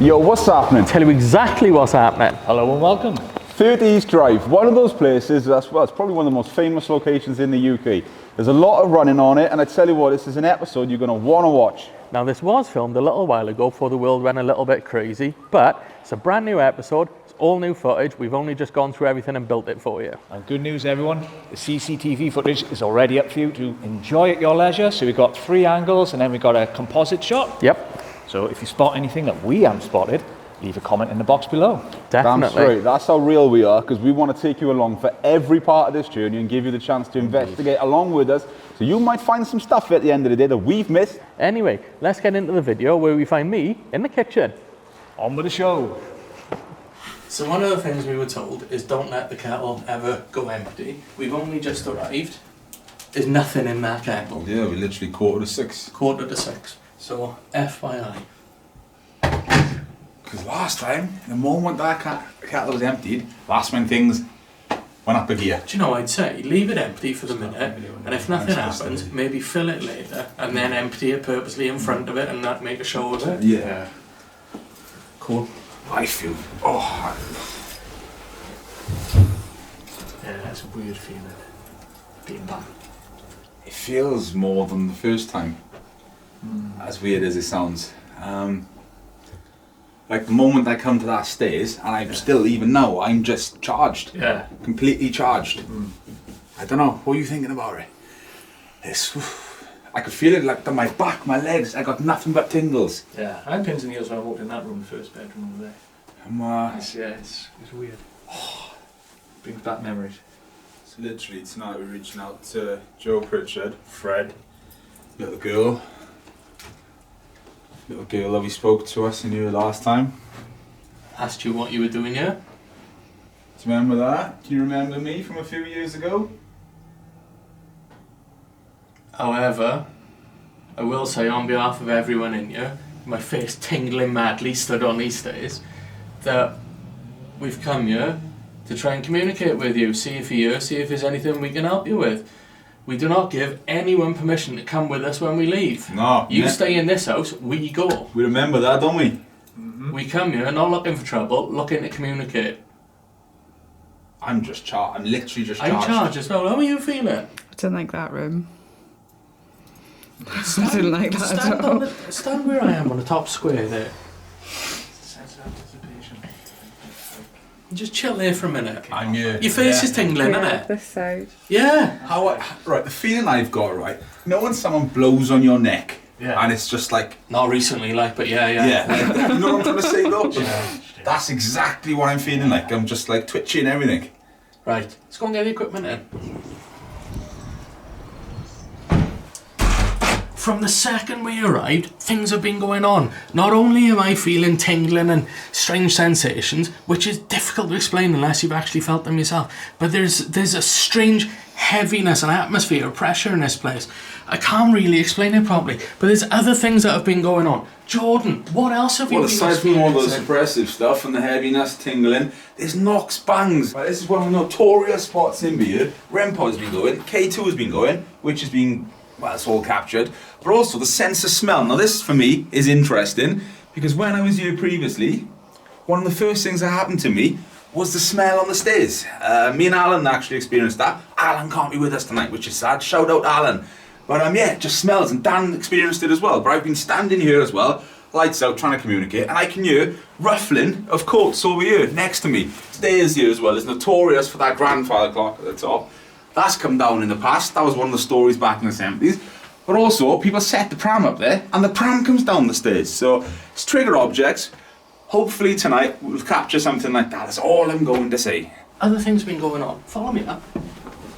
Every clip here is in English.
Yo, what's happening? Tell you exactly what's happening. Hello and welcome. 30 East Drive, one of those places that's, well, it's probably one of the most famous locations in the UK. There's a lot of running on it, and I tell you what, this is an episode you're going to want to watch. Now, this was filmed a little while ago before the world went a little bit crazy, but it's a brand new episode. It's all new footage. We've only just gone through everything and built it for you. And good news, everyone. The CCTV footage is already up for you to enjoy at your leisure. So we've got 3 angles, and then we've got a composite shot. Yep. So if you spot anything that we haven't spotted, leave a comment in the box below. Definitely. That's right, that's how real we are, because we want to take you along for every part of this journey and give you the chance to investigate along with us. So you might find some stuff at the end of the day that we've missed. Anyway, let's get into the video where we find me in the kitchen. On with the show. So one of the things we were told is don't let the kettle ever go empty. We've only just arrived. There's nothing in that kettle. Yeah, we literally 5:45. 5:45. So FYI. Because last time, the moment that kettle was emptied, that's when things went up a gear. Do you know, I'd say leave it empty for the minute, and if nothing happens, maybe fill it later, and then empty it purposely in front of it and not make a show of it. Yeah. Cool. I feel, Yeah, that's a weird feeling. Being back. it feels more than the first time. As weird as it sounds. Like the moment I come to that stairs, and I'm still, even now, I'm just charged. Yeah. Completely charged. I don't know, what are you thinking about it? It's, I could feel it like down my back, my legs, I got nothing but tingles. Yeah, I had pins and needles when I walked in that room, the first bedroom over there. It's weird. Brings back memories. So literally tonight we're reaching out to Joe Pritchard, Fred, little girl that we spoke to us in here last time. Asked you what you were doing here? Do you remember that? Can you remember me from a few years ago? However, I will say on behalf of everyone in here, my face tingling madly stood on these stairs, that we've come here to try and communicate with you, see if you're here, see if there's anything we can help you with. We do not give anyone permission to come with us when we leave. No. You stay in this house, we go. We remember that, don't we? We come here not looking for trouble, looking to communicate. I'm literally just charged. I'm charged as well. How are you feeling? I don't like that room. I didn't like that at all. Stand where I am on the top square there. Just chill there for a minute. I'm here. Your face is tingling, isn't Yeah, it? this side. Yeah. Right, the feeling I've got, right, you know when someone blows on your neck, Yeah. and it's just like, Not recently, like, but yeah. you know what I'm trying to say though? Yeah. That's exactly what I'm feeling like. I'm just like twitchy and everything. Right, let's go and get the equipment in. From the second we arrived, things have been going on. Not only am I feeling tingling and strange sensations, which is difficult to explain unless you've actually felt them yourself, but there's a strange heaviness and atmosphere of pressure in this place. I can't really explain it properly, but there's other things that have been going on. Jordan, what else have you Well, been aside from all the experiencing? suppressive stuff and the heaviness, tingling, there's knocks, bangs. Right, this is one of the notorious spots in here. REM-pod's been going, K2 has been going, which has been, well, it's all captured. But also the sense of smell. Now this, for me, is interesting, because when I was here previously, one of the first things that happened to me was the smell on the stairs. Me and Alan actually experienced that. Alan can't be with us tonight, which is sad. Shout out Alan. But yeah, it just smells, and Dan experienced it as well. But I've been standing here as well, lights out, trying to communicate, and I can hear ruffling of coats over here, next to me. Stairs here as well is notorious for that grandfather clock at the top. That's come down in the past. That was one of the stories back in the 70s. But also, people set the pram up there, and the pram comes down the stairs. So, it's trigger objects. Hopefully tonight, we'll capture something like that. That's all I'm going to say. Other things have been going on. Follow me up.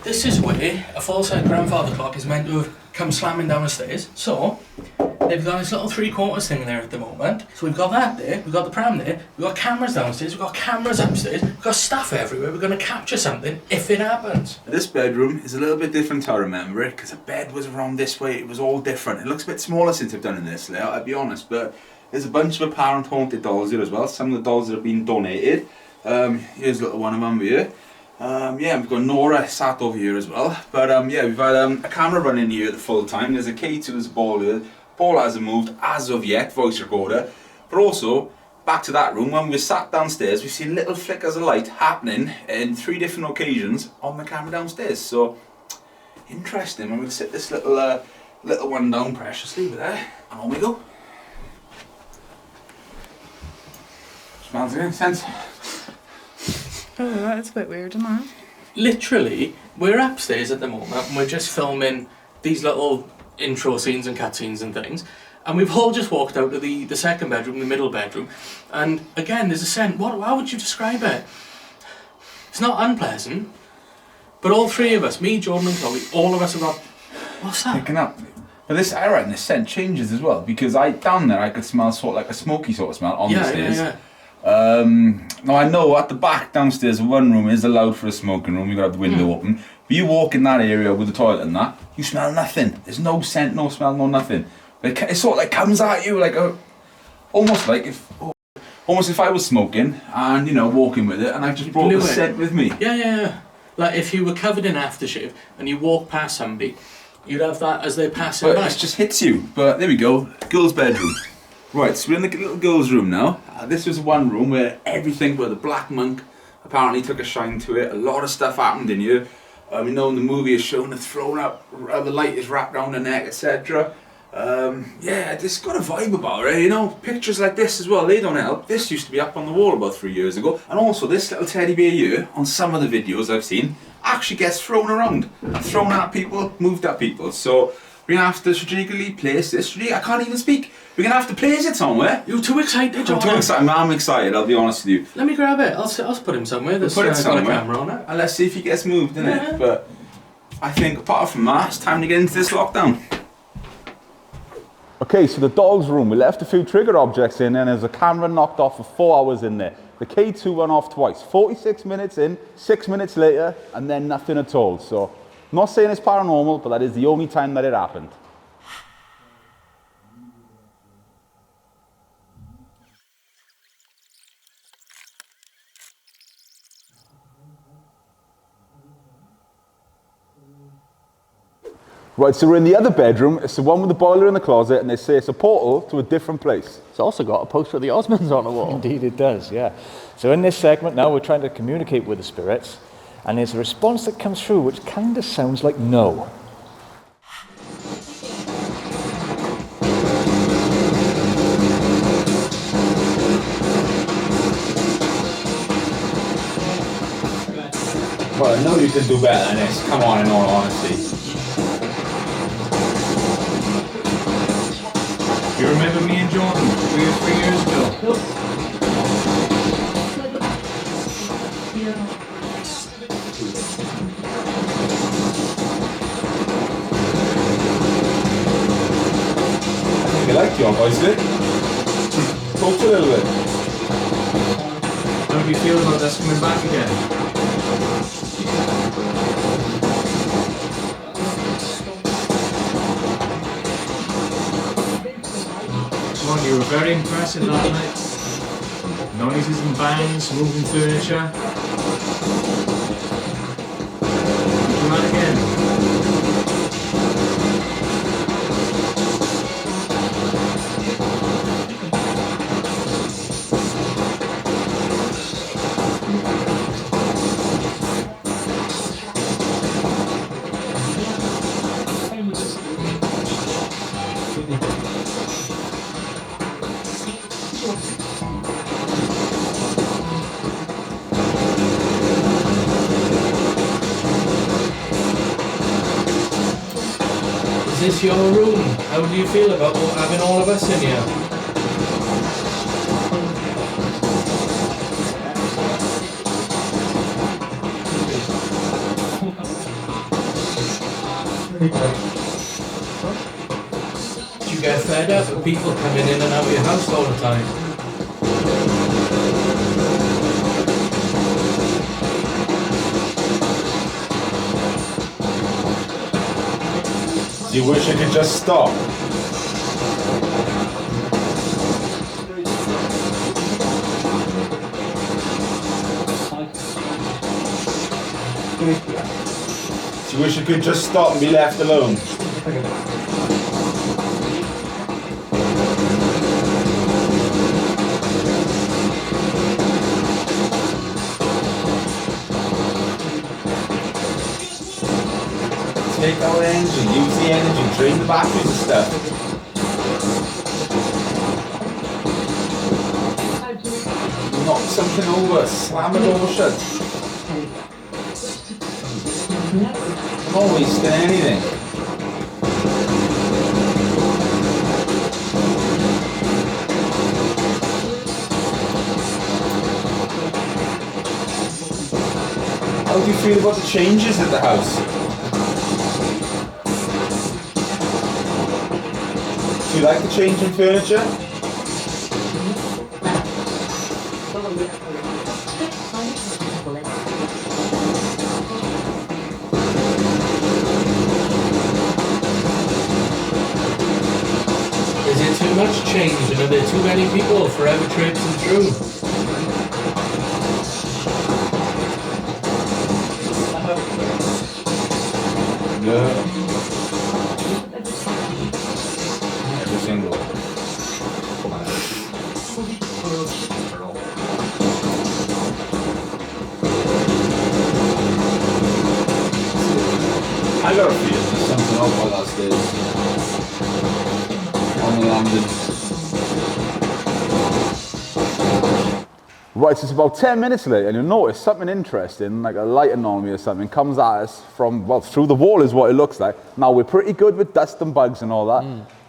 This is where a full-size grandfather clock is meant to have come slamming down the stairs. So, they've got this little 3/4 thing there at the moment. So we've got that there, we've got the pram there, we've got cameras downstairs, we've got cameras upstairs, we've got stuff everywhere. We're going to capture something if it happens. This bedroom is a little bit different to how I remember it, because the bed was around this way. It was all different. It looks a bit smaller since I've done in this layout, I'll be honest. But there's a bunch of apparent haunted dolls here as well. Some of the dolls that have been donated. Here's a little one of them here. Yeah, we've got Nora sat over here as well. But yeah, we've had a camera running here the full time. There's a K2, there's a ball here. Ball hasn't moved as of yet, voice recorder. But also, back to that room, when we sat downstairs, we've seen little flickers of light happening in 3 different occasions on the camera downstairs. So, interesting. I'm going to sit this little one down preciously with there, and on we go. Smells good, sense. Oh, that's a bit weird, isn't it? Literally, we're upstairs at the moment and we're just filming these little intro scenes and cutscenes and things. And we've all just walked out of the second bedroom, the middle bedroom. And again, there's a scent. How would you describe it? It's not unpleasant. But all 3 of us, me, Jordan and Chloe, all of us have got, what's that? Picking up. But this, I reckon the scent changes as well, because down there I could smell sort of like a smoky sort of smell on the stairs. Yeah. Now I know at the back downstairs, one room is allowed for a smoking room. You got to have the window open. But you walk in that area with the toilet and that, you smell nothing. There's no scent, no smell, no nothing. It sort of like comes at you like almost if I was smoking and walking with it, and I just brought the scent with me. Yeah. Like if you were covered in aftershave and you walk past somebody, you'd have that as they're passing by. It just hits you. But there we go, girls' bedroom. Right, so we're in the little girls' room now. This was one room where the Black Monk apparently took a shine to it. A lot of stuff happened in here. We know in the movie is shown the thrown up, the light is wrapped around the neck, etc. It's got a vibe about it, Pictures like this as well, they don't help. This used to be up on the wall about 3 years ago. And also this little teddy bear here, on some of the videos I've seen, actually gets thrown around. Thrown at people, moved at people. So we're going to have to strategically place this. I can't even speak. We're going to have to place it somewhere. You're too excited, John. I'm too excited. I'm excited, I'll be honest with you. Let me grab it. I'll put him somewhere. There's Put it somewhere. got a camera on it. And let's see if he gets moved, innit? Yeah. But I think apart from that, it's time to get into this lockdown. Okay, so the doll's room, we left a few trigger objects in and there's a camera knocked off for 4 hours in there. The K2 went off twice, 46 minutes in, 6 minutes later, and then nothing at all. So, I'm not saying it's paranormal, but that is the only time that it happened. Right, so we're in the other bedroom. It's the one with the boiler in the closet, and they say it's a portal to a different place. It's also got a poster of the Osmonds on the wall. Indeed it does, yeah. So in this segment now we're trying to communicate with the spirits, and there's a response that comes through which kind of sounds like no. Well, I know you can do better than this. Come on, in all honesty. You remember me and Jordan 3 years ago? I think I like your voice, Vic. Talk a little bit. How do you feel about this coming back again? You were very impressive that night. Noises and bangs, moving furniture. Do that again. Is this your room? How do you feel about having all of us in here? Do you get fed up with people coming in and out of your house all the time? Do you wish I could just stop? Do you wish I could just stop and be left alone? take out the engine, use the energy, drain the batteries and stuff. Knock something over, slam a door shut. I'm not wasting anything. How do you feel about the changes at the house? Do you like the change in furniture? Is it too much change and are there too many people forever traipsing through? No. Every single. I got a feeling there's something up on that stairs. On the landing. Right, so it's about 10 minutes later, and you'll notice something interesting, like a light anomaly or something, comes at us from, well, through the wall is what it looks like. Now, we're pretty good with dust and bugs and all that.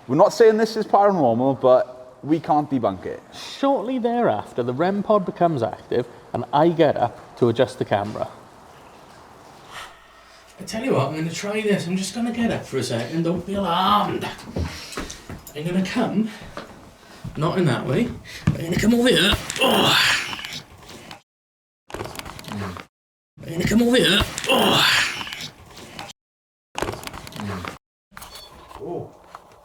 We're not saying this is paranormal, but we can't debunk it. Shortly thereafter, the REM pod becomes active, and I get up to adjust the camera. I tell you what, I'm going to try this. I'm just going to get up for a second. Don't be alarmed. I'm going to come, not in that way. I'm going to come over here. Oh. I'm going to come over here. Oh. Oh.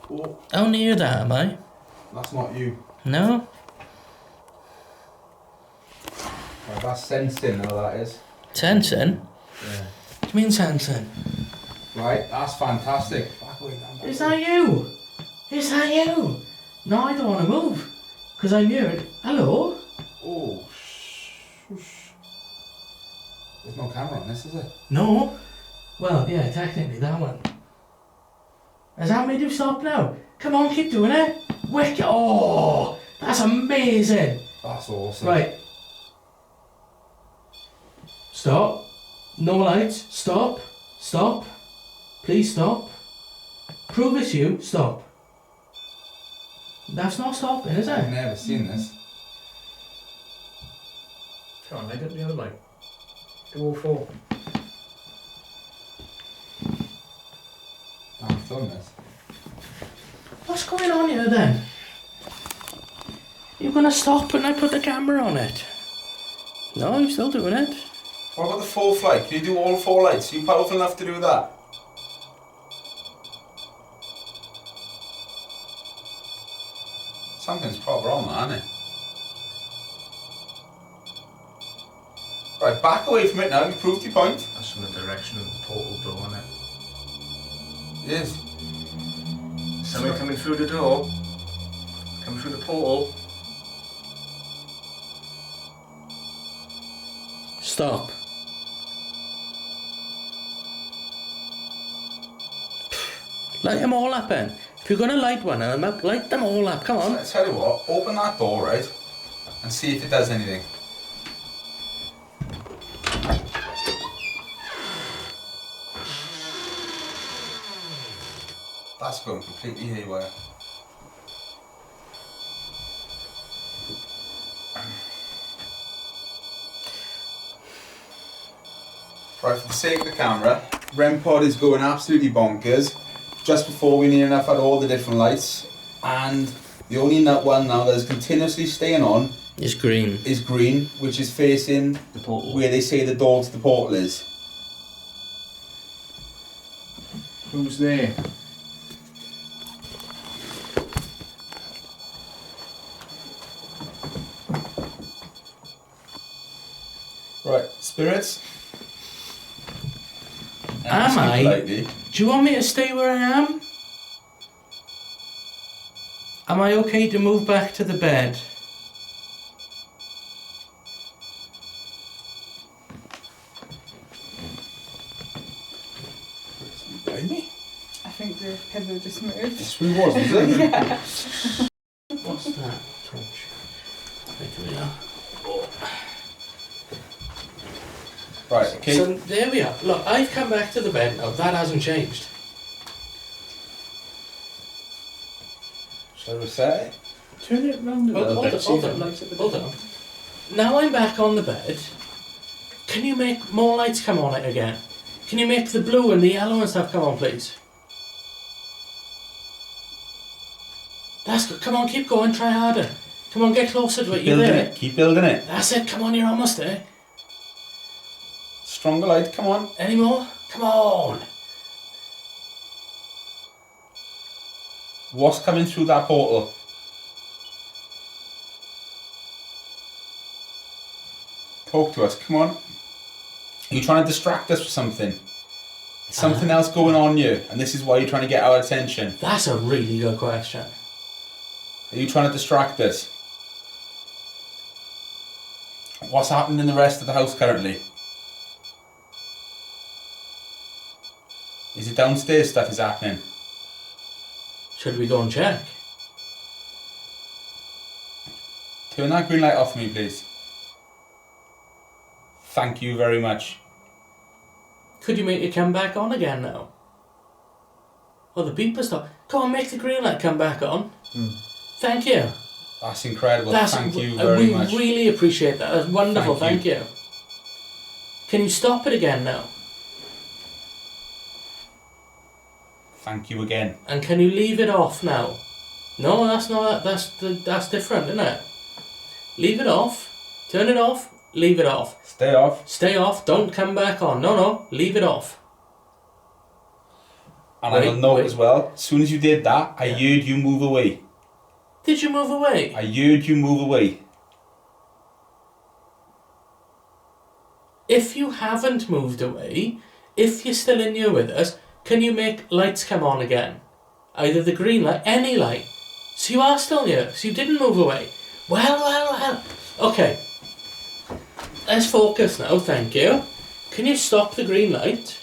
Oh. How near that am I? That's not you. No? Right, that's sensing, how that is. Sensing? Yeah. What do you mean sensing? Right, that's fantastic. Back away, down, back Is away. that you? Is that you? No, I don't want to move. Because I'm hearing, hello? Oh, shush. There's no camera on this, is it? No. Well, yeah, technically that one. Has that made you stop now? Come on, keep doing it. Wicked. Oh, that's amazing. That's awesome. Right. Stop. No lights. Stop. Stop. Please stop. Prove it's you. Stop. That's not stopping, is I've it? never seen this. Come on, light up the other light. Do all four. I've done this. What's going on here then? You're gonna stop when I put the camera on it? No, you're still doing it. What about the full flight? Can you do all 4 lights? Are you powerful enough to do that? Something's proper on that, isn't it? Right, back away from it now. You've proved your point. That's from the direction of the portal door, isn't it? Yes. Somebody coming through the door. Coming through the portal. Stop. Light them all up then. If you're gonna light one of them up, light them all up. Come on. I tell you what, open that door, right? And see if it does anything. That's going completely haywire. Right, for the sake of the camera, REM pod is going absolutely bonkers. Just before we near enough had all the different lights, and the only one now that is continuously staying on It's green. is green, which is facing The portal. where they say the door to the portal is. Who's there? Right, spirits. Am I? Politely. Do you want me to stay where I am? Am I okay to move back to the bed? Behind me? I think the pillow just moved. This really was it? Yeah. What's that? Torch. Right, here we are. Oh. Right, okay. So there we are. Look, I've come back to the bed now. That hasn't changed. Shall I reset it? Turn it round a little bit. See if it lights up a Hold bit. on. Now I'm back on the bed. Can you make more lights come on it again? Can you make the blue and the yellow and stuff come on, please? That's good. Come on, keep going. Try harder. Come on, get closer to it. You're Building there. it. Keep building it. That's it. Come on, you're almost there. Stronger light, come on. Any more? Come on. What's coming through that portal? Talk to us, come on. Are you trying to distract us with something? Something else going on here, and this is why you're trying to get our attention. That's a really good question. Are you trying to distract us? What's happening in the rest of the house currently? Is it downstairs stuff is happening? Should we go and check? Turn that green light off for me, please. Thank you very much. Could you make it come back on again now? Oh, the beeper stop. Come on, make the green light come back on. Thank you. That's incredible. Thank you very we much. really appreciate that. That's wonderful. Thank you. Can you stop it again now? Thank you again. And can you leave it off now? No, that's not. That's different, isn't it? Leave it off. Turn it off. Leave it off. Stay off. Stay off. Don't come back on. No. Leave it off. And I will note as well, as soon as you did that, I heard you move away. Did you move away? I heard you move away. If you haven't moved away, if you're still in here with us, can you make lights come on again? Either the green light, any light. So you are still here. So you didn't move away. Well. Okay. Let's focus now, thank you. Can you stop the green light?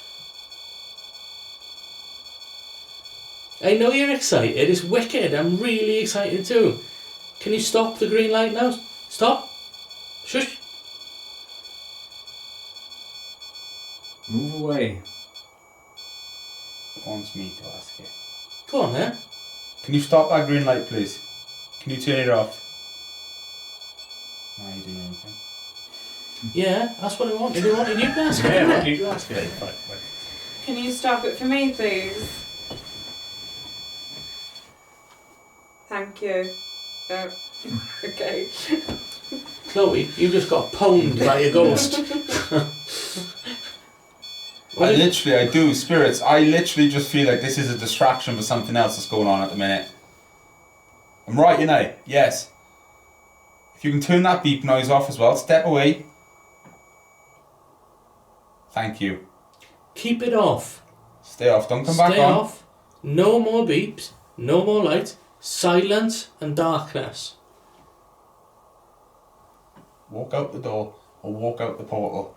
I know you're excited, it's wicked, I'm really excited too. Can you stop the green light now? Stop. Shush. Move away. Wants me to ask it. Go on then. Can you stop that green light, please? Can you turn it off? No, you doing anything. Yeah, that's what I wanted. I wanted you to ask it. Yeah, what did you ask it? Can you stop it for me, please? Thank you. Okay. Chloe, you just got pwned by a ghost. I do, spirits, I literally just feel like this is a distraction for something else that's going on at the minute. I'm right, you know? Yes. If you can turn that beep noise off as well, step away. Thank you. Keep it off. Stay off, don't come back on. Stay off. No more beeps. No more lights. Silence and darkness. Walk out the door or walk out the portal.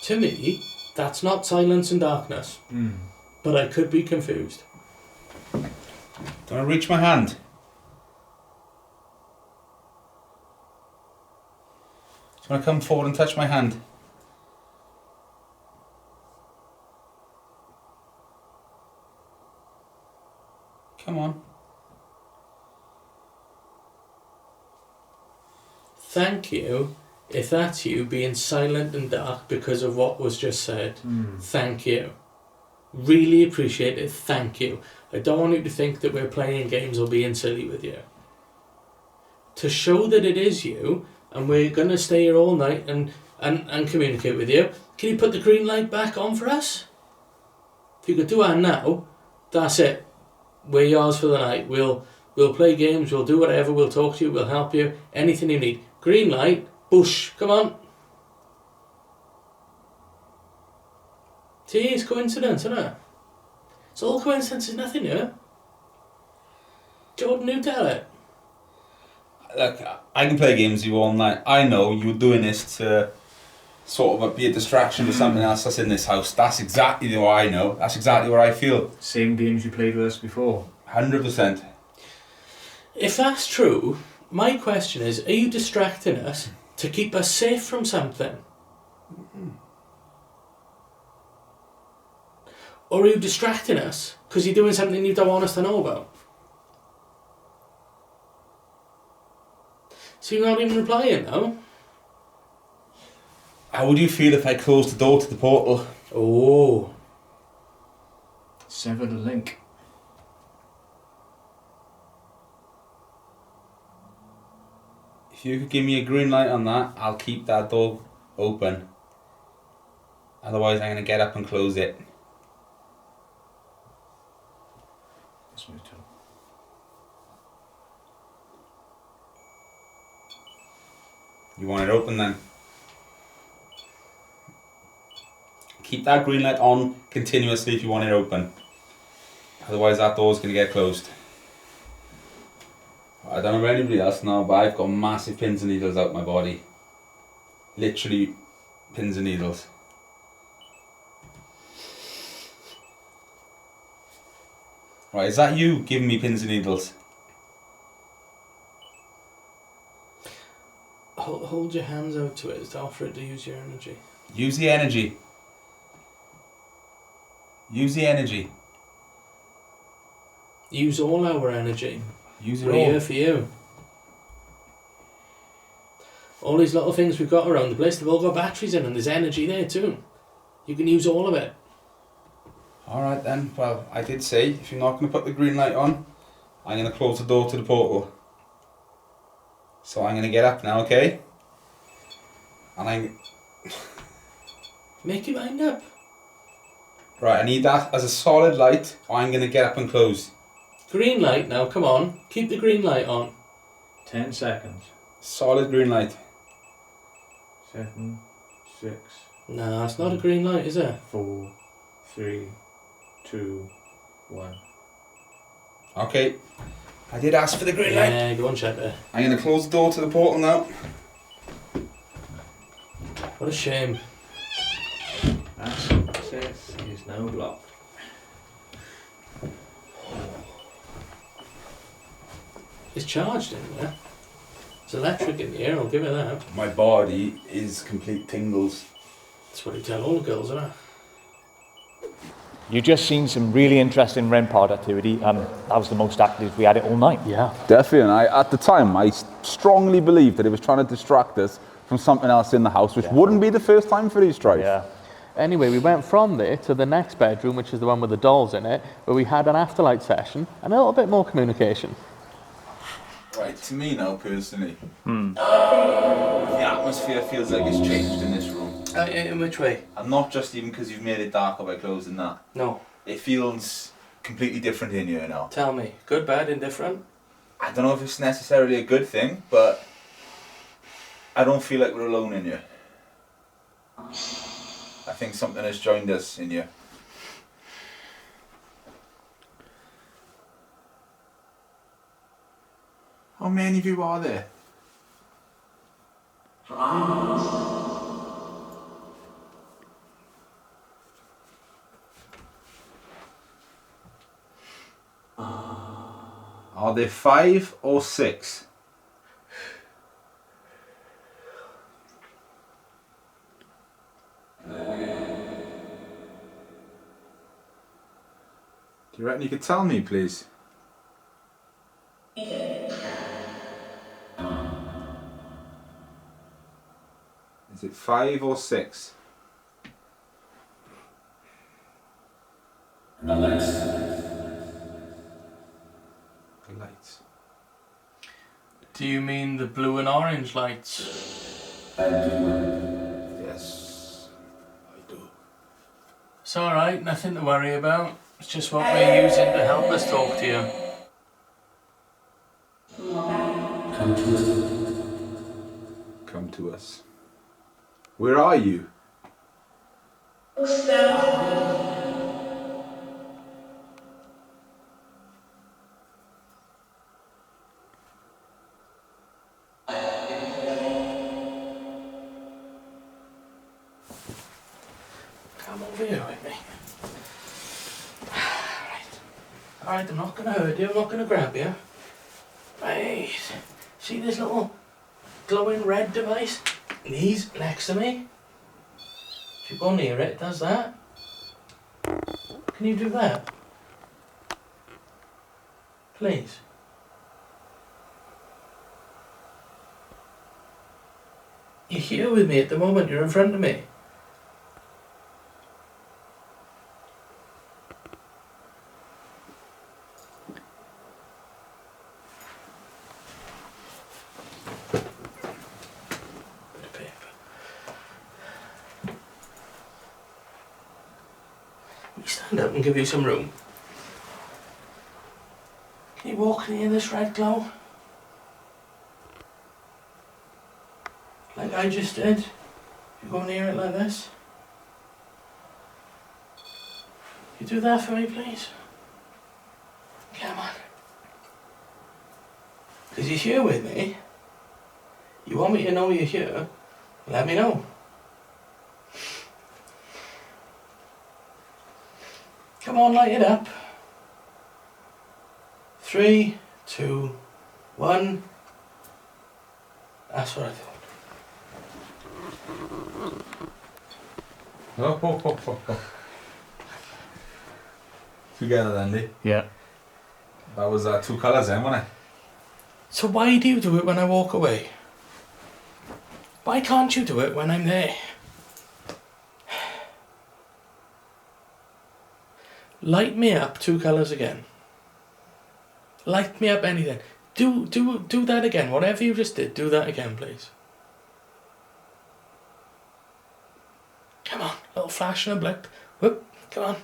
To me, that's not silence and darkness. But I could be confused. Don't I reach my hand? Do you want to come forward and touch my hand? Come on. Thank you, if that's you being silent and dark because of what was just said. Thank you. Really appreciate it. Thank you. I don't want you to think that we're playing games or being silly with you. To show that it is you, and we're going to stay here all night and communicate with you, can you put the green light back on for us? If you could do that now, that's it. We're yours for the night. We'll play games, we'll do whatever, we'll talk to you, we'll help you, anything you need. Green light, bush, come on. See, it's coincidence, isn't it? It's all coincidence, there's nothing here. Jordan, you tell it. Look, I can play games with you all night. I know you were doing this to sort of be a distraction to something else that's in this house. That's exactly what I know. That's exactly what I feel. Same games you played with us before. 100%. If that's true, my question is, are you distracting us to keep us safe from something? Or are you distracting us because you're doing something you don't want us to know about? So you're not even replying now? How would you feel if I closed the door to the portal? Oh. Sever the link. If you could give me a green light on that, I'll keep that door open. Otherwise, I'm going to get up and close it. It's my turn. You want it open then? Keep that green light on continuously if you want it open. Otherwise, that door's going to get closed. I don't know about anybody else now, but I've got massive pins and needles out my body. Literally pins and needles. Right, is that you giving me pins and needles? Hold your hands out to it to offer it to use your energy. Use the energy. Use the energy. Use all our energy. Use it We're all. here for you. All these little things we've got around the place, they've all got batteries in and there's energy there too. You can use all of it. Alright then, well, I did say, if you're not going to put the green light on, I'm going to close the door to the portal. So I'm going to get up now, okay? And I'm... Make your mind up. Right, I need that as a solid light, or I'm going to get up and close. Green light now, come on. Keep the green light on. 10 seconds. Solid green light. 7, 6, Nah, it's not a green light, is it? 4, 3, 2, 1. Okay. I did ask for the green light. Yeah, go on, check it. I'm going to close the door to the portal now. What a shame. Access is now blocked. It's charged in there. It's electric in the air, I'll give it that. My body is complete tingles. That's what you tell all the girls, isn't it? You've just seen some really interesting REM pod activity. That was the most active we had it all night. Yeah. Definitely, and at the time, I strongly believed that it was trying to distract us from something else in the house, which wouldn't be the first time for these tries. Yeah. Anyway, we went from there to the next bedroom, which is the one with the dolls in it, where we had an afterlife session and a little bit more communication. Right, to me now, personally, the atmosphere feels like it's changed in this room. In which way? And not just even because you've made it darker by closing that. No. It feels completely different in here now. Tell me. Good, bad, indifferent? I don't know if it's necessarily a good thing, but I don't feel like we're alone in here. I think something has joined us in here. How many of you are there? Are there 5 or 6? Do you reckon you could tell me, please? Is it 5 or 6? The lights. Do you mean the blue and orange lights? Yes, I do. It's alright, nothing to worry about. It's just what we're using to help us talk to you. Come to us. Where are you? over here with me. Alright, I'm not going to hurt you, I'm not going to grab you. Right. See this little glowing red device? These next to me. If you go near it, it does that. Can you do that? Please. You're here with me at the moment, you're in front of me. Bit of paper. Will you stand up and give you some room? Can you walk near this red glow? Like I just did. If you go near it like this. You do that for me, please? Come on. Because you're here with me. You want me to know you're here? Let me know. Come on, light it up. 3, 2, 1. That's what I thought. Oh. Together then, Lee. Yeah. That was 2 colours then, wasn't it? So why do you do it when I walk away? Why can't you do it when I'm there? Light me up 2 colours again. Light me up anything. Do that again. Whatever you just did, do that again, please. Come on, little flash and a blip. Whoop, come on.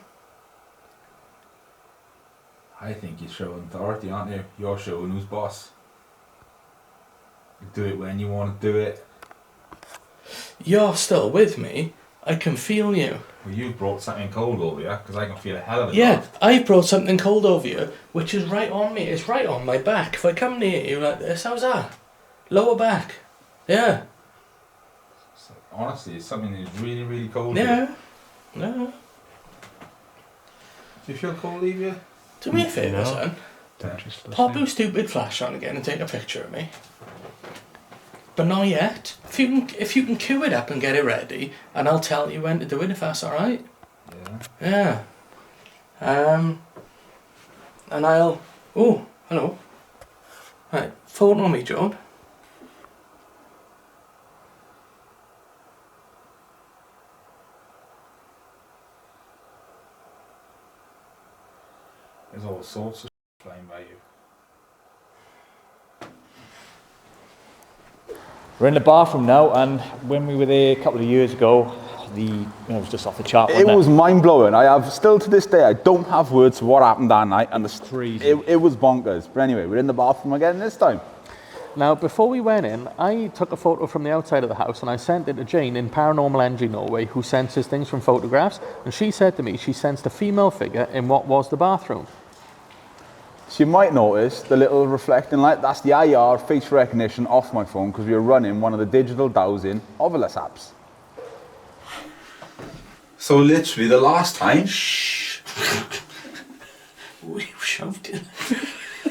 I think you're showing authority, aren't you? You're showing who's boss. You do it when you want to do it. You're still with me. I can feel you. Well, you've brought something cold over you, because I can feel a hell of it. Yeah, I've brought something cold over you, which is right on me. It's right on my back. If I come near you like this, how's that? Lower back. Yeah. So, honestly, it's something that's really, really cold. Yeah. No. Do you feel cold, Evie? Do me a favour, son. Just Pop your stupid flash on again and take a picture of me. But not yet. If you can queue it up and get it ready, and I'll tell you when to do it if that's alright. Yeah. Yeah. And I'll... Oh, hello. Right, photo me, John. There's all sorts of flying by you. We're in the bathroom now, and when we were there a couple of years ago, it was just off the chart. It was mind-blowing. I have, still to this day, I don't have words for what happened that night. And crazy. It was bonkers. But anyway, we're in the bathroom again this time. Now, before we went in, I took a photo from the outside of the house and I sent it to Jane in Paranormal Energy Norway, who senses things from photographs. And she said to me she sensed a female figure in what was the bathroom. So you might notice the little reflecting light. That's the IR face recognition off my phone because we were running one of the digital dowsing Ovulus apps. So literally the last time... Shh. We shoved it.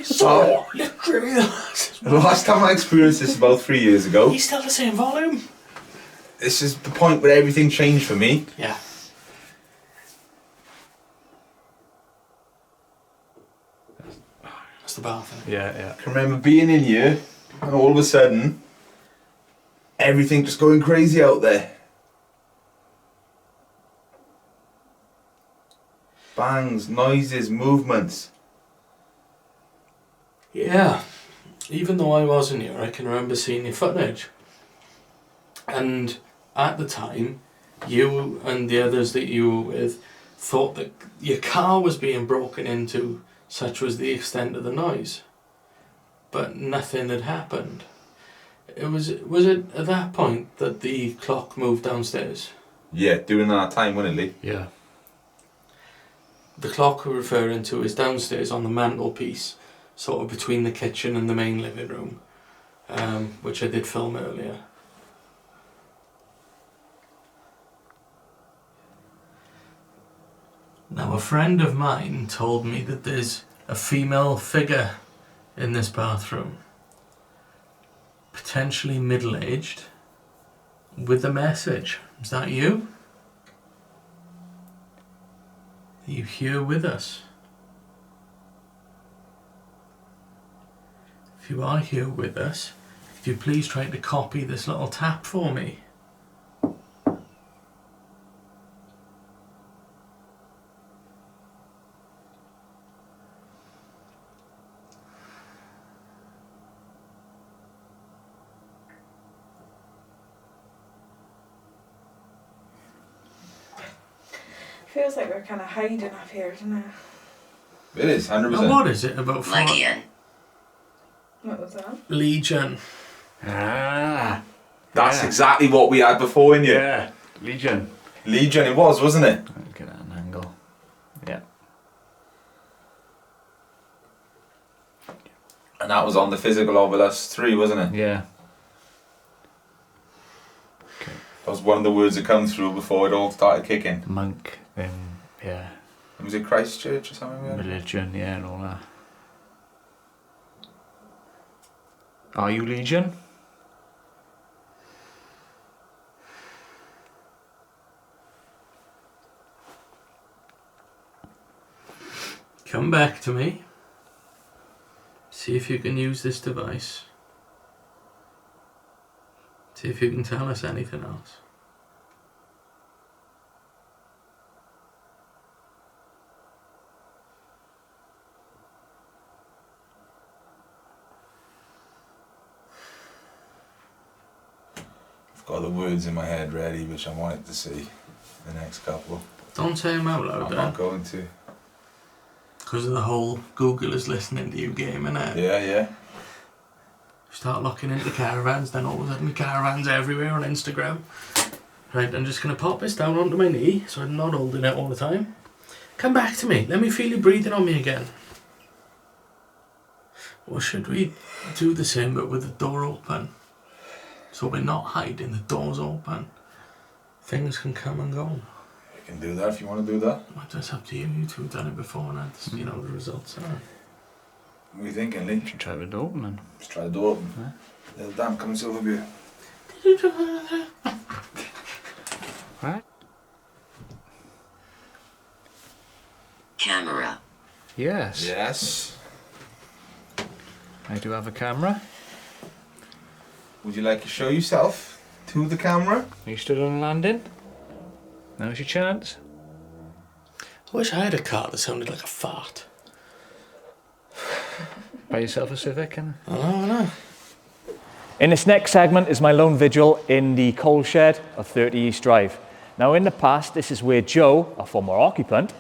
So literally the last time I experienced this about 3 years ago. He's still the same volume. This is the point where everything changed for me. Yeah. That's the bath. Yeah. I can remember being in here and all of a sudden everything just going crazy out there. Bangs, noises, movements. Yeah. Even though I wasn't here, I can remember seeing your footage. And at the time, you and the others that you were with thought that your car was being broken into, such was the extent of the noise. But nothing had happened. Was it at that point that the clock moved downstairs? Yeah, during that time, wasn't it, Lee? Yeah. The clock we're referring to is downstairs on the mantelpiece, sort of between the kitchen and the main living room, which I did film earlier. Now, a friend of mine told me that there's a female figure in this bathroom, potentially middle-aged, with a message. Is that you? Are you here with us? If you are here with us, could you please try to copy this little tap for me? Feels like we're kind of hiding up here, doesn't it? It is, 100%. And what is it about Legion. What was that? Legion? Ah, That's exactly what we had before in here. yeah, Legion. Legion it was, wasn't it? I'll get an angle. Yeah. And that was on the physical Ovulus 3, wasn't it? Yeah. That was one of the words that come through before it all started kicking. Monk, yeah. Was it Christchurch or something? Religion, yeah, and all that. Are you Legion? Come back to me. See if you can use this device. See if you can tell us anything else. I've got the words in my head ready, which I wanted to see the next couple. Don't say them out loud, I'm not going to. Because of the whole Google is listening to you game, innit? Yeah. Start looking into caravans, then all of a sudden caravans everywhere on Instagram. Right, I'm just going to pop this down onto my knee so I'm not holding it all the time. Come back to me. Let me feel you breathing on me again. Or should we do the same but with the door open? So we're not hiding, the door's open. Things can come and go. You can do that if you want to do that. Well, that's up to you. You two have done it before and that's, you know, the results are. What are you thinking, Lee? Should try the door open then. Let's try the door open. Little damn coming silver beer. Right. Camera. Yes. Yes. I do have a camera. Would you like to show yourself to the camera? Are you stood on landing? Now's your chance. I wish I had a car that sounded like a fart. Buy yourself a Civic, and I know. In this next segment is my lone vigil in the coal shed of 30 East Drive. Now in the past, this is where Joe, a former occupant,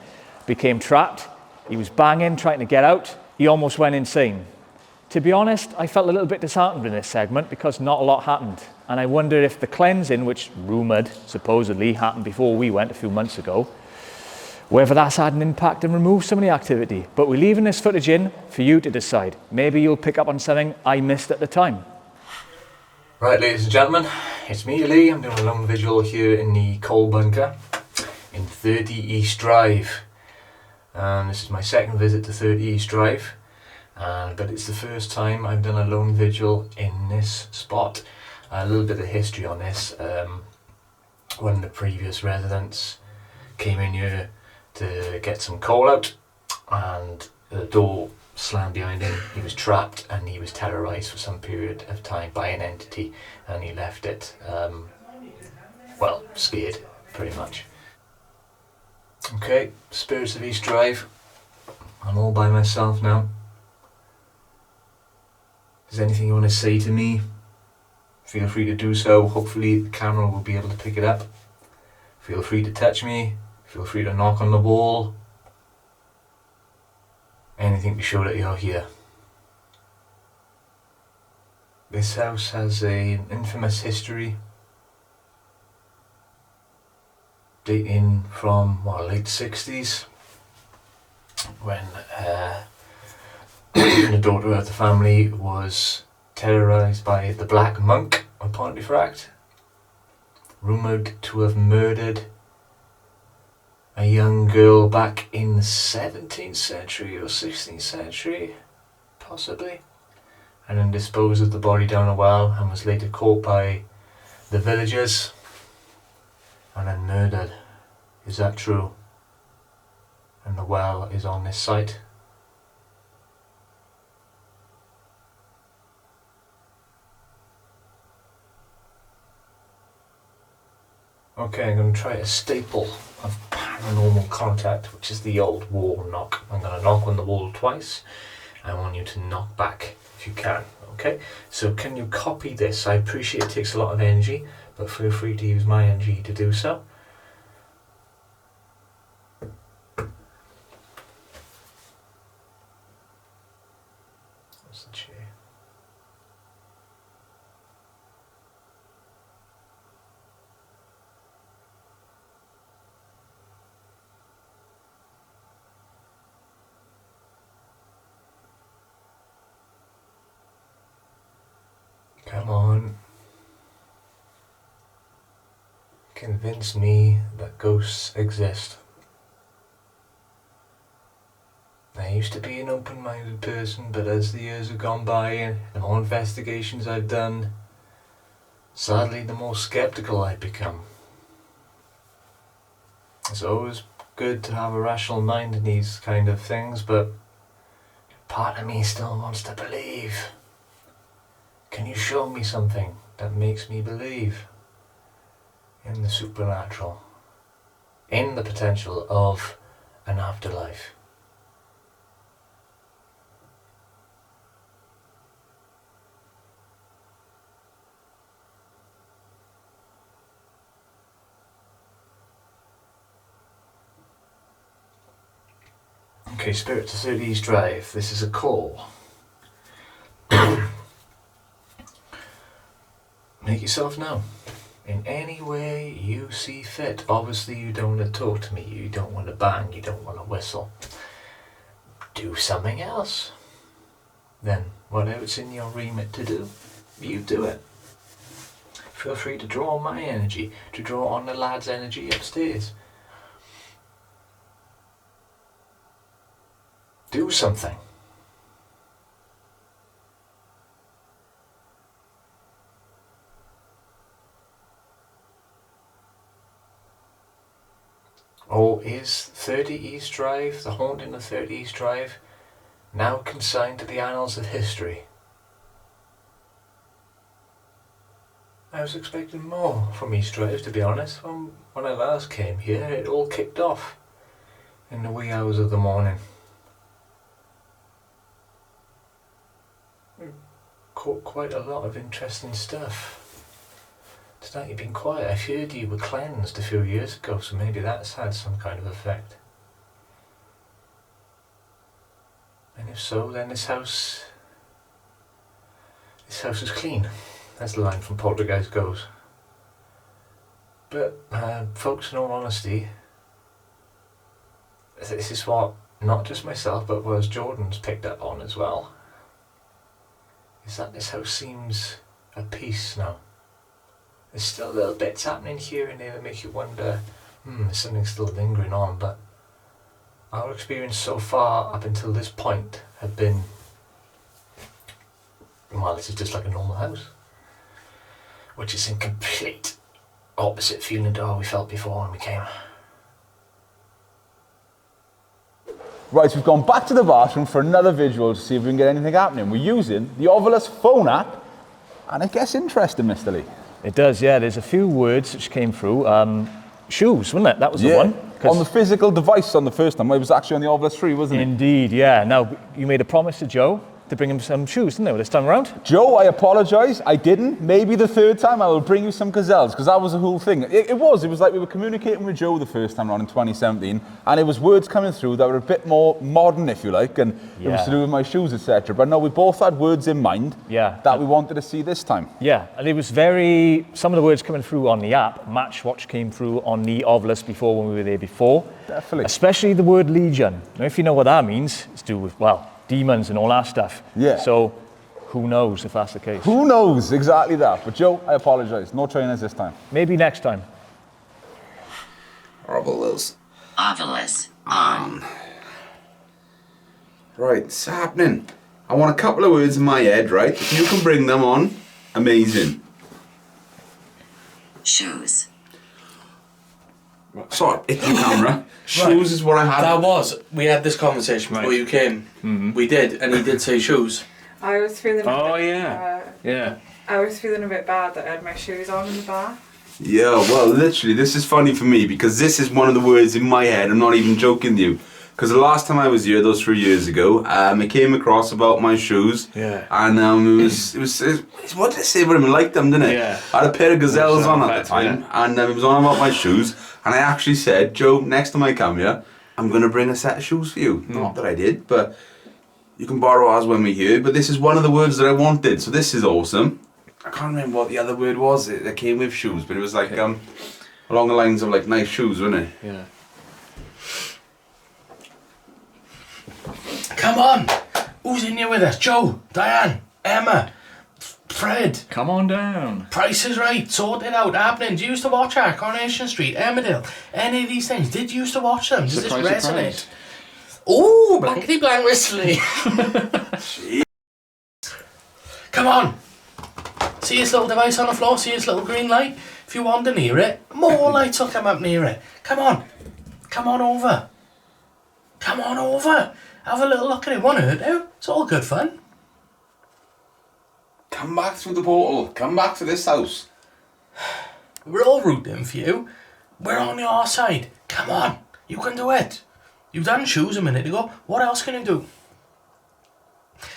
became trapped. He was banging, trying to get out. He almost went insane. To be honest, I felt a little bit disheartened in this segment because not a lot happened. And I wondered if the cleansing, which rumoured, supposedly, happened before we went a few months ago, whether that's had an impact and removed some of the activity. But we're leaving this footage in for you to decide. Maybe you'll pick up on something I missed at the time. Right, ladies and gentlemen, it's me, Lee. I'm doing a lone vigil here in the coal bunker in 30 East Drive. And this is my second visit to 30 East Drive. But it's the first time I've done a lone vigil in this spot. A little bit of history on this. One of the previous residents came in here to get some coal out, and the door slammed behind him. He was trapped and he was terrorised for some period of time by an entity, and he left it, well, scared, pretty much. Okay, Spirits of East Drive. I'm all by myself now. If there's anything you want to say to me, feel free to do so. Hopefully the camera will be able to pick it up. Feel free to touch me. Feel free to knock on the wall. Anything to show that you're here. This house has an infamous history dating from late 60s, when the daughter of the family was terrorised by the Black Monk of Pontefract, rumoured to have murdered a young girl back in the 17th century or 16th century, possibly, and then disposed of the body down a well and was later caught by the villagers and then murdered. Is that true? And the well is on this site. Okay, I'm going to try a staple of paranormal contact, which is the old wall knock. I'm going to knock on the wall twice. I want you to knock back if you can, okay? So can you copy this? I appreciate it takes a lot of energy, but feel free to use my energy to do so. What's the chair? Come on. Convince me that ghosts exist. I used to be an open-minded person, but as the years have gone by and the more investigations I've done, sadly the more skeptical I've become. It's always good to have a rational mind in these kind of things, but part of me still wants to believe. Can you show me something that makes me believe in the supernatural, in the potential of an afterlife? Okay, Spirit to 30 East Drive, this is a call. Make yourself known in any way you see fit. Obviously you don't want to talk to me, you don't want to bang, you don't want to whistle. Do something else. Then whatever it's in your remit to do, you do it. Feel free to draw on my energy, to draw on the lad's energy upstairs. Do something. Or is 30 East Drive, the haunting of 30 East Drive, now consigned to the annals of history? I was expecting more from East Drive, to be honest. When I last came here, it all kicked off in the wee hours of the morning. Caught quite a lot of interesting stuff. Tonight you've been quiet. I've heard you were cleansed a few years ago, so maybe that's had some kind of effect. And if so, then this house is clean. That's the line from Poltergeist goes. But folks, in all honesty, this is what not just myself, but what Jordan's picked up on as well, is that this house seems at peace now. There's still little bits happening here and there that make you wonder, is something still lingering on, but our experience so far up until this point have been, well, this is just like a normal house, which is in complete opposite feeling to how we felt before when we came. Right, we've gone back to the bathroom for another visual to see if we can get anything happening. We're using the Ovulus phone app, and it gets interesting, Mr. Lee. It does, yeah. There's a few words which came through. Shoes, wasn't it? That was the one. On the physical device on the first time. It was actually on the Ovulus 3, wasn't it? Indeed, yeah. Now, you made a promise to Joe to bring him some shoes, didn't you, this time around? Joe, I apologise. I didn't. Maybe the third time I will bring you some gazelles, because that was the whole thing. It was like we were communicating with Joe the first time around in 2017, and it was words coming through that were a bit more modern, if you like, and it was to do with my shoes, etc. But no, we both had words in mind that we wanted to see this time. Yeah, and it was some of the words coming through on the app match what came through on the Ovulus before when we were there before. Definitely. Especially the word legion. Now, if you know what that means, it's to do with, well, demons and all that stuff. Yeah. So, who knows if that's the case? Who knows exactly that? But Joe, I apologise. No trainers this time. Maybe next time. Horrible Wills. Ovulus on. Right, it's happening. I want a couple of words in my head, right? If you can bring them on, amazing. Shoes. Sorry, it's the camera. Shoes is what I had. We had this conversation before you came. Mm-hmm. We did, and he did say shoes. I was feeling. Oh, a bit, yeah. I was feeling a bit bad that I had my shoes on in the bath. Yeah, well, literally, this is funny for me because this is one of the words in my head. I'm not even joking with you. Because the last time I was here, those 3 years ago, I came across about my shoes. Yeah. And it was what did I say about him? I liked them, didn't it? Yeah. I had a pair of gazelles on at the Perfect, time, yeah. and it was on about my shoes. And I actually said, Joe, next time I come here, I'm going to bring a set of shoes for you. Not that I did, but you can borrow ours when we're here. But this is one of the words that I wanted, so this is awesome. I can't remember what the other word was that came with shoes, but it was like along the lines of like nice shoes, wasn't it? Yeah. Come on! Who's in here with us? Joe, Diane, Emma, Fred. Come on down. Price is Right, Sort It Out, happening. Do you used to watch our Coronation Street, Emmerdale, any of these things? Did you used to watch them? Does this resonate? Ooh, blankety blank whistly. Come on! See this little device on the floor? See this little green light? If you wander near it, more lights will come up near it. Come on! Come on over! Come on over! Have a little look at it, won't hurt you? It's all good fun. Come back through the portal. Come back to this house. We're all rooting for you. We're on your side. Come on, you can do it. You've done shoes a minute ago. What else can you do?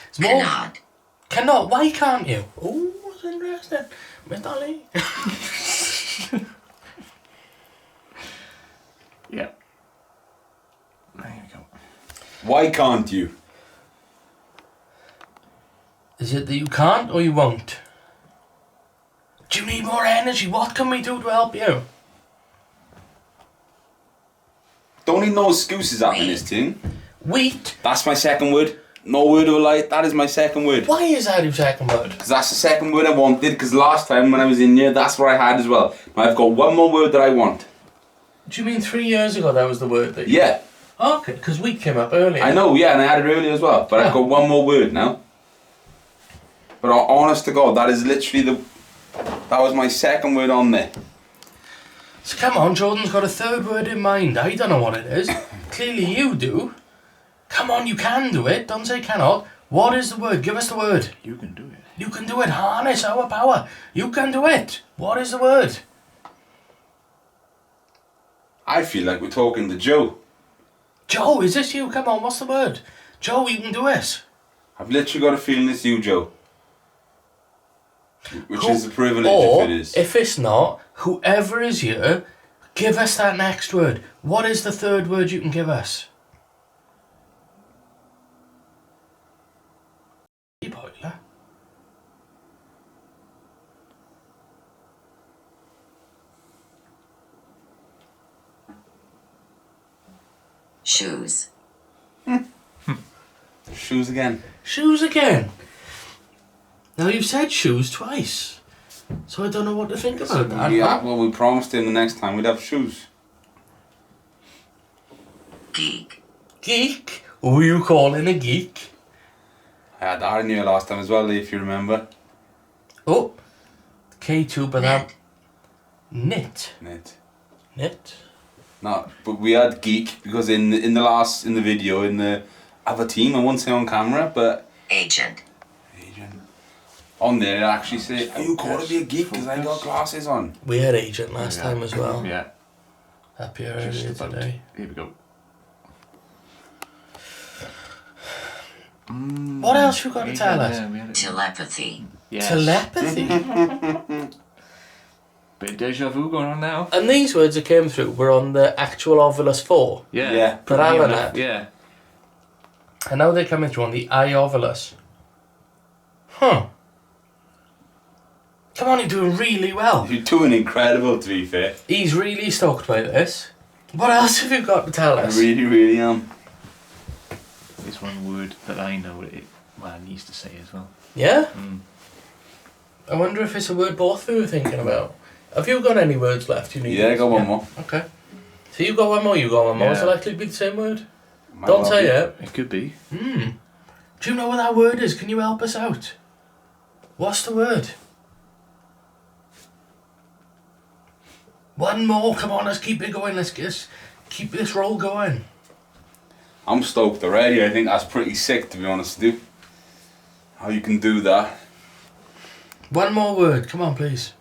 It's more... Cannot. Cannot. Why can't you? Oh, that's interesting. Miss Dolly. Yeah. There you go. Why can't you? Is it that you can't or you won't? Do you need more energy? What can we do to help you? Don't need no excuses happening this thing. Wheat. That's my second word. No word of a lie. That is my second word. Why is that your second word? Because that's the second word I wanted. Because last time when I was in here, that's what I had as well. Now I've got one more word that I want. Do you mean 3 years ago that was the word that you... Yeah. Okay, because wheat came up earlier. I know, yeah, and I had it earlier as well. But I've got one more word now. But honest to God, that is literally that was my second word on there. So come on, Jordan's got a third word in mind. I don't know what it is. Clearly you do. Come on, you can do it. Don't say cannot. What is the word? Give us the word. You can do it. You can do it. Harness our power. You can do it. What is the word? I feel like we're talking to Joe. Joe, is this you? Come on, what's the word? Joe, you can do it. I've literally got a feeling it's you, Joe. Which is a privilege if it is. If it's not, whoever is here, give us that next word. What is the third word you can give us? Boiler. Shoes. Shoes again. Shoes again. Now you've said shoes twice, so I don't know what to think about that. Yeah, well, we promised him the next time we'd have shoes. Geek. Geek? Who are you calling a geek? I had that in here last time as well, if you remember. Oh, K2, but that... Knit. Knit? No, but we had geek because in the video in the other team, I won't say on camera, but Agent. On there it actually said, "Are you called to be a geek?" Because I got glasses on. We had agent last time as well. Yeah. Up here earlier today. Here we go. What else you got to tell us? Telepathy. Yes. Telepathy. Bit of deja vu going on now. And these words that came through were on the actual Ovulus 4. Yeah. Yeah. But Alan had. Yeah. And now they're coming through on the Ovulus. Huh. Come on, you're doing really well. You're doing incredible, to be fair. He's really stoked by this. What else have you got to tell us? I really, really am. There's one word that I know it needs to say as well. Yeah? I wonder if it's a word both of you are thinking about. Have you got any words left you need? Yeah, I got one more. Okay. So you got one more, you got one more. Yeah. Is it likely to be the same word? Don't say it. It could be. Do you know what that word is? Can you help us out? What's the word? One more, come on, let's keep it going. Let's keep this roll going. I'm stoked already. I think that's pretty sick, to be honest with you. How you can do that. One more word, come on, please.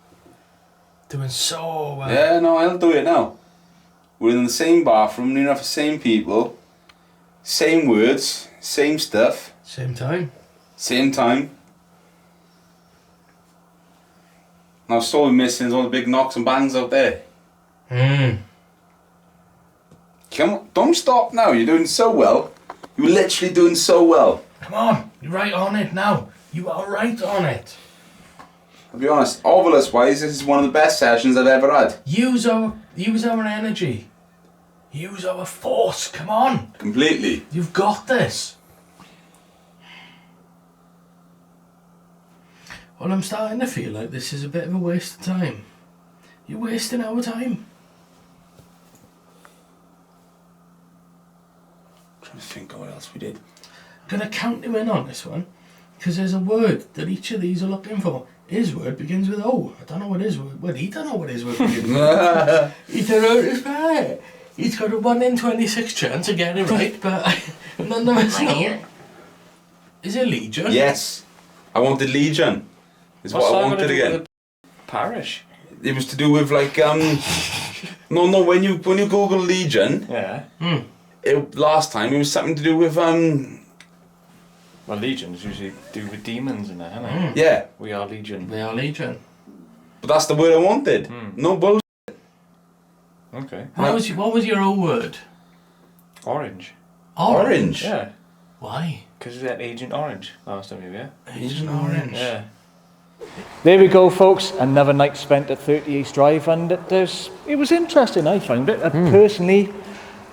Doing so well. Yeah, no, I'll do it now. We're in the same bathroom, near enough the same people, same words, same stuff, Same time. same time. Now, so we're missing all the big knocks and bangs out there. Come on, don't stop now. You're doing so well. You're literally doing so well. Come on, you're right on it now. You are right on it. I'll be honest, Ovulus wise, this is one of the best sessions I've ever had. Use our energy. Use our force. Come on. Completely. You've got this. Well, I'm starting to feel like this is a bit of a waste of time. You're wasting our time. Trying to think of what else we did. I'm going to count you in on this one, because there's a word that each of these are looking for. His word begins with O. I don't know what his word... Well, he don't know what his word begins with. He don't know what it's about. He's got a 1 in 26 chance of getting it right, but none of us know. Is it Legion? Yes. I wanted Legion. Is what I wanted again. Parish. It was to do with like no, when you Google Legion, last time it was something to do with Well, legions usually do with demons and that, isn't it? yeah. We are legion. They are Legion. But that's the word I wanted. No bullshit. Okay. What was your old word? Orange. Orange. Yeah. Why? Because we had Agent Orange last time, yeah? Agent Orange. Yeah. There we go, folks. Another night spent at 30 East Drive, and it was interesting. I found it. Personally,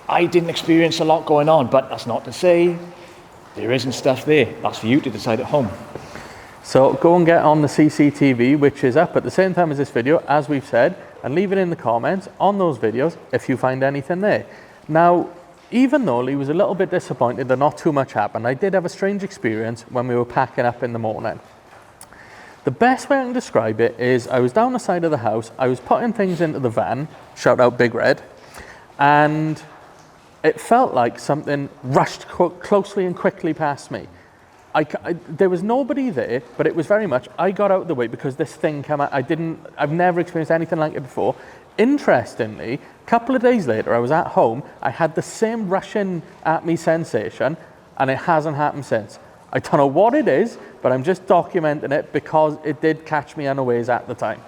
I didn't experience a lot going on, but that's not to say there isn't stuff there. That's for you to decide at home. So go and get on the CCTV, which is up at the same time as this video, as we've said, and leave it in the comments on those videos if you find anything there. Now, even though Lee was a little bit disappointed that not too much happened, I did have a strange experience when we were packing up in the morning. The best way I can describe it is I was down the side of the house, I was putting things into the van, shout out Big Red, and it felt like something rushed closely and quickly past me. There was nobody there, but it was very much, I got out of the way because this thing came out. I've never experienced anything like it before. Interestingly, a couple of days later, I was at home, I had the same rushing at me sensation, and it hasn't happened since. I don't know what it is, but I'm just documenting it because it did catch me unawares at the time.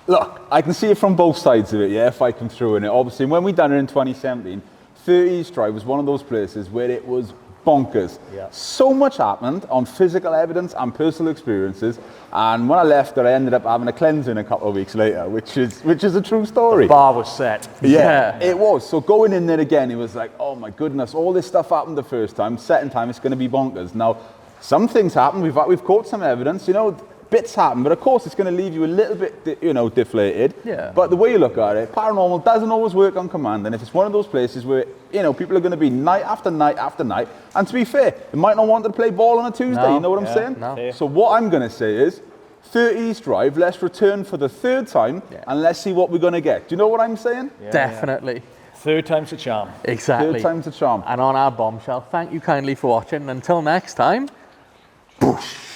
Look, I can see it from both sides of it, yeah, if I come through in it. Obviously, when we done it in 2017, 30 East Drive was one of those places where it was bonkers. Yeah. So much happened on physical evidence and personal experiences, and when I left there, I ended up having a cleansing a couple of weeks later, which is a true story. The bar was set. Yeah, it was. So going in there again, it was like, oh my goodness, all this stuff happened the first time. Second time, it's going to be bonkers. Now, some things happen. We've caught some evidence. You know, bits happen, but of course, it's going to leave you a little bit, deflated. Yeah. But the way you look at it, paranormal doesn't always work on command, and if it's one of those places where people are going to be night after night after night, and to be fair, they might not want to play ball on a Tuesday. No, you know what I'm yeah, saying? no. So what I'm going to say is, 30 East Drive, let's return for the third time, and let's see what we're going to get. Do you know what I'm saying? Yeah, definitely. Third time's a charm. Exactly. Third time's a charm. And on our bombshell, thank you kindly for watching. Until next time, boosh.